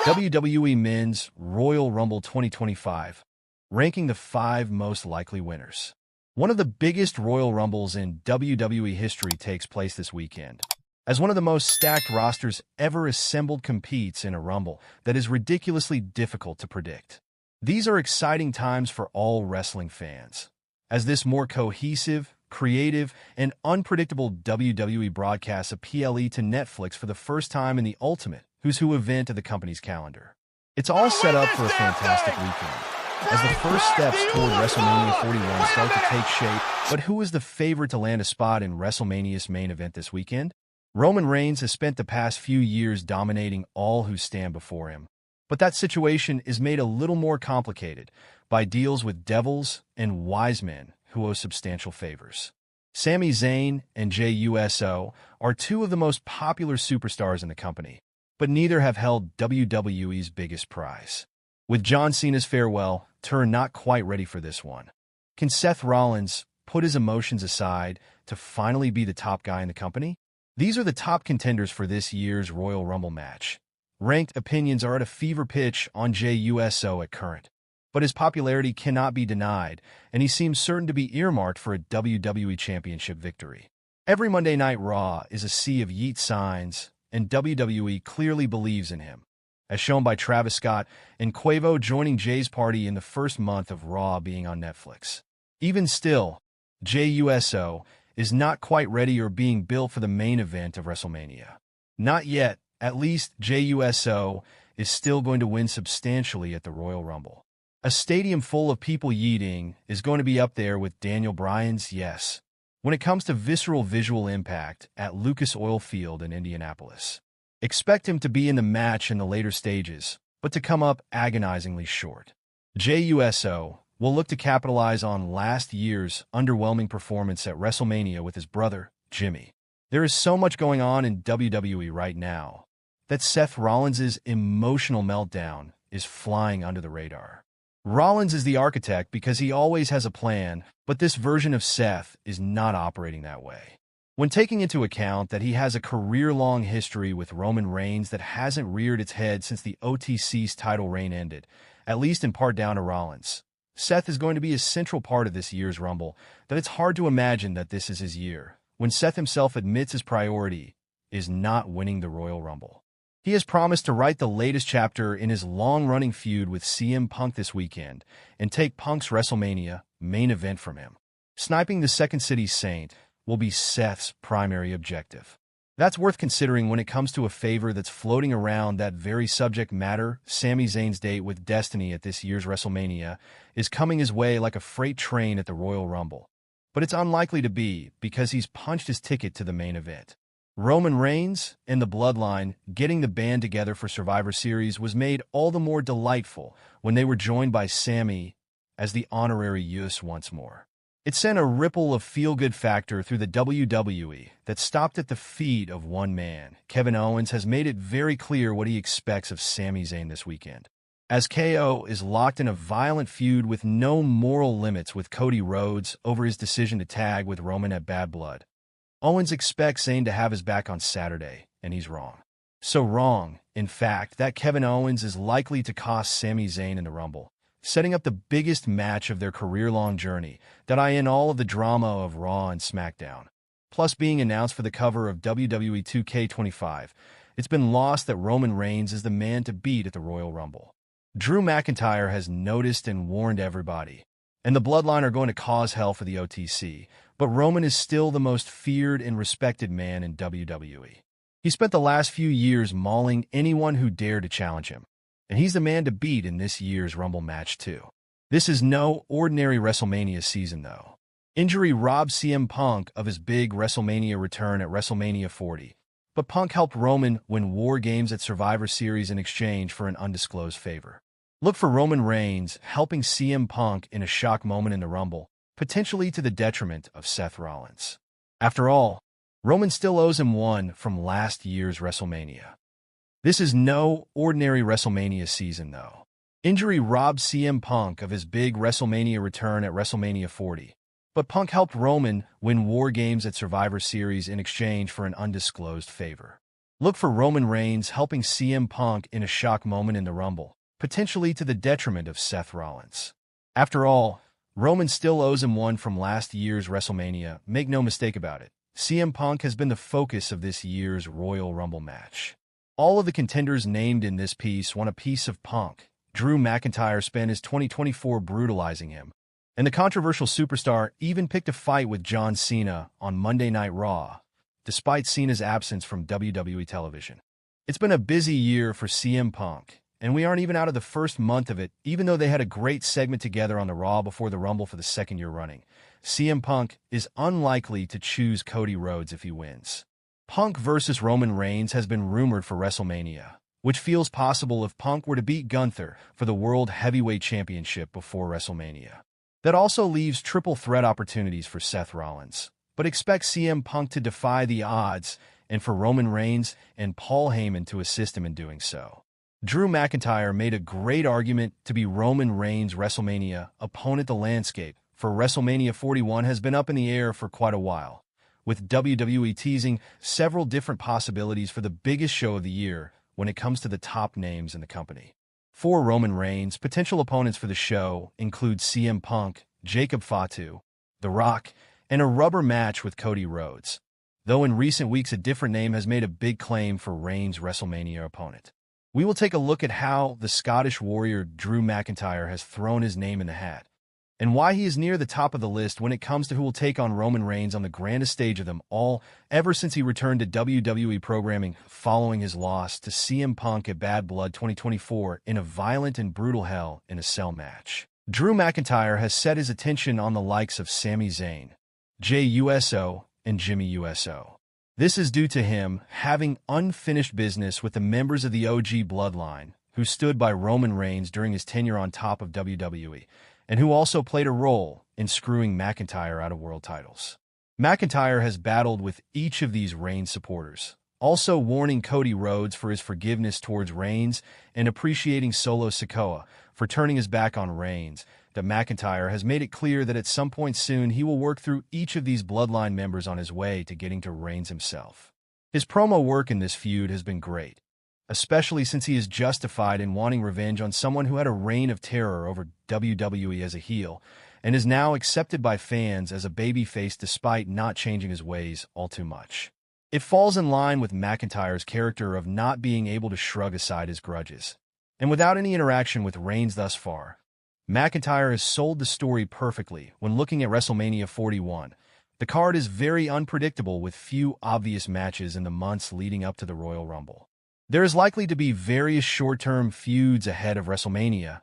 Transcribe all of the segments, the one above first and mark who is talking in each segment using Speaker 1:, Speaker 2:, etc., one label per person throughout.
Speaker 1: WWE Men's Royal Rumble 2025, ranking the 5 most likely winners. One of the biggest Royal Rumbles in WWE history takes place this weekend, as one of the most stacked rosters ever assembled competes in a Rumble that is ridiculously difficult to predict. These are exciting times for all wrestling fans, as this more cohesive, creative, and unpredictable WWE broadcasts a PLE to Netflix for the first time in the ultimate Who's Who event of the company's calendar. It's all set up for a fantastic weekend, as the first steps toward WrestleMania 41 start to take shape. But who is the favorite to land a spot in WrestleMania's main event this weekend? Roman Reigns has spent the past few years dominating all who stand before him, but that situation is made a little more complicated by deals with devils and Wisemen who owe substantial favors. Sami Zayn and Jey Uso are two of the most popular superstars in the company, but neither have held WWE's biggest prize. With John Cena's farewell tour not quite ready for this one, can Seth Rollins put his emotions aside to finally be the top guy in the company? These are the top contenders for this year's Royal Rumble match. Ranked opinions are at a fever pitch on Jey Uso at current, but his popularity cannot be denied, and he seems certain to be earmarked for a WWE Championship victory. Every Monday Night Raw is a sea of Yeet signs, and WWE clearly believes in him, as shown by Travis Scott and Quavo joining Jey's party in the first month of Raw being on Netflix. Even still, Jey Uso is not quite ready or being built for the main event of WrestleMania. Not yet. At least Jey Uso is still going to win substantially at the Royal Rumble. A stadium full of people yeeting is going to be up there with Daniel Bryan's yes when it comes to visceral visual impact at Lucas Oil Field in Indianapolis. Expect him to be in the match in the later stages, but to come up agonizingly short. Jey Uso will look to capitalize on last year's underwhelming performance at WrestleMania with his brother, Jimmy. There is so much going on in WWE right now that Seth Rollins' emotional meltdown is flying under the radar. Rollins is the architect because he always has a plan, but this version of Seth is not operating that way. When taking into account that he has a career-long history with Roman Reigns that hasn't reared its head since the OTC's title reign ended, at least in part down to Rollins, Seth is going to be a central part of this year's Rumble, that it's hard to imagine that this is his year, when Seth himself admits his priority is not winning the Royal Rumble. He has promised to write the latest chapter in his long-running feud with CM Punk this weekend and take Punk's WrestleMania main event from him. Sniping the Second City Saint will be Seth's primary objective. That's worth considering when it comes to a favor that's floating around that very subject matter. Sami Zayn's date with Destiny at this year's WrestleMania is coming his way like a freight train at the Royal Rumble, but it's unlikely to be because he's punched his ticket to the main event. Roman Reigns and The Bloodline getting the band together for Survivor Series was made all the more delightful when they were joined by Sami as the Honorary Uce once more. It sent a ripple of feel-good factor through the WWE that stopped at the feet of one man. Kevin Owens has made it very clear what he expects of Sami Zayn this weekend, as KO is locked in a violent feud with no moral limits with Cody Rhodes over his decision to tag with Roman at Bad Blood. Owens expects Zayn to have his back on Saturday, and he's wrong. So wrong, in fact, that Kevin Owens is likely to cost Sami Zayn in the Rumble, setting up the biggest match of their career-long journey that in all of the drama of Raw and SmackDown. Plus being announced for the cover of WWE 2K25, it's been lost that Roman Reigns is the man to beat at the Royal Rumble. Drew McIntyre has noticed and warned everybody, and the Bloodline are going to cause hell for the OTC, but Roman is still the most feared and respected man in WWE. He spent the last few years mauling anyone who dared to challenge him, and he's the man to beat in this year's Rumble match too. This is no ordinary WrestleMania season though. Injury robbed CM Punk of his big WrestleMania return at WrestleMania 40, but Punk helped Roman win War Games at Survivor Series in exchange for an undisclosed favor. Look for Roman Reigns helping CM Punk in a shock moment in the Rumble, potentially to the detriment of Seth Rollins. After all, Roman still owes him one from last year's WrestleMania. This is no ordinary WrestleMania season, though. Injury robbed CM Punk of his big WrestleMania return at WrestleMania 40, but Punk helped Roman win War Games at Survivor Series in exchange for an undisclosed favor. Look for Roman Reigns helping CM Punk in a shock moment in the Rumble, potentially to the detriment of Seth Rollins. After all, Roman still owes him one from last year's WrestleMania, make no mistake about it. CM Punk has been the focus of this year's Royal Rumble match. All of the contenders named in this piece want a piece of Punk. Drew McIntyre spent his 2024 brutalizing him, and the controversial superstar even picked a fight with John Cena on Monday Night Raw, despite Cena's absence from WWE television. It's been a busy year for CM Punk, and we aren't even out of the first month of it, even though they had a great segment together on the Raw before the Rumble for the second year running. CM Punk is unlikely to choose Cody Rhodes if he wins. Punk versus Roman Reigns has been rumored for WrestleMania, which feels possible if Punk were to beat Gunther for the World Heavyweight Championship before WrestleMania. That also leaves triple threat opportunities for Seth Rollins, but expect CM Punk to defy the odds and for Roman Reigns and Paul Heyman to assist him in doing so. Drew McIntyre made a great argument to be Roman Reigns' WrestleMania opponent. The landscape for WrestleMania 41 has been up in the air for quite a while, with WWE teasing several different possibilities for the biggest show of the year when it comes to the top names in the company. For Roman Reigns, potential opponents for the show include CM Punk, Jacob Fatu, The Rock, and a rubber match with Cody Rhodes, though in recent weeks a different name has made a big claim for Reigns' WrestleMania opponent. We will take a look at how the Scottish warrior Drew McIntyre has thrown his name in the hat, and why he is near the top of the list when it comes to who will take on Roman Reigns on the grandest stage of them all ever since he returned to WWE programming following his loss to CM Punk at Bad Blood 2024 in a violent and brutal Hell in a Cell match. Drew McIntyre has set his attention on the likes of Sami Zayn, Jey Uso, and Jimmy Uso. This is due to him having unfinished business with the members of the OG Bloodline, who stood by Roman Reigns during his tenure on top of WWE, and who also played a role in screwing McIntyre out of world titles. McIntyre has battled with each of these Reigns supporters, also warning Cody Rhodes for his forgiveness towards Reigns and appreciating Solo Sikoa for turning his back on Reigns. That McIntyre has made it clear that at some point soon he will work through each of these Bloodline members on his way to getting to Reigns himself. His promo work in this feud has been great, especially since he is justified in wanting revenge on someone who had a reign of terror over WWE as a heel, and is now accepted by fans as a babyface despite not changing his ways all too much. It falls in line with McIntyre's character of not being able to shrug aside his grudges. And without any interaction with Reigns thus far, McIntyre has sold the story perfectly when looking at WrestleMania 41. The card is very unpredictable with few obvious matches in the months leading up to the Royal Rumble. There is likely to be various short-term feuds ahead of WrestleMania,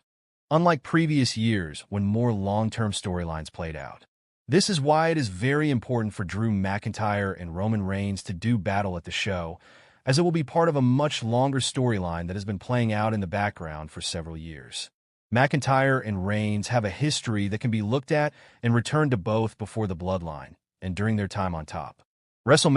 Speaker 1: unlike previous years when more long-term storylines played out. This is why it is very important for Drew McIntyre and Roman Reigns to do battle at the show, as it will be part of a much longer storyline that has been playing out in the background for several years. McIntyre and Reigns have a history that can be looked at and returned to both before the Bloodline and during their time on top. WrestleMania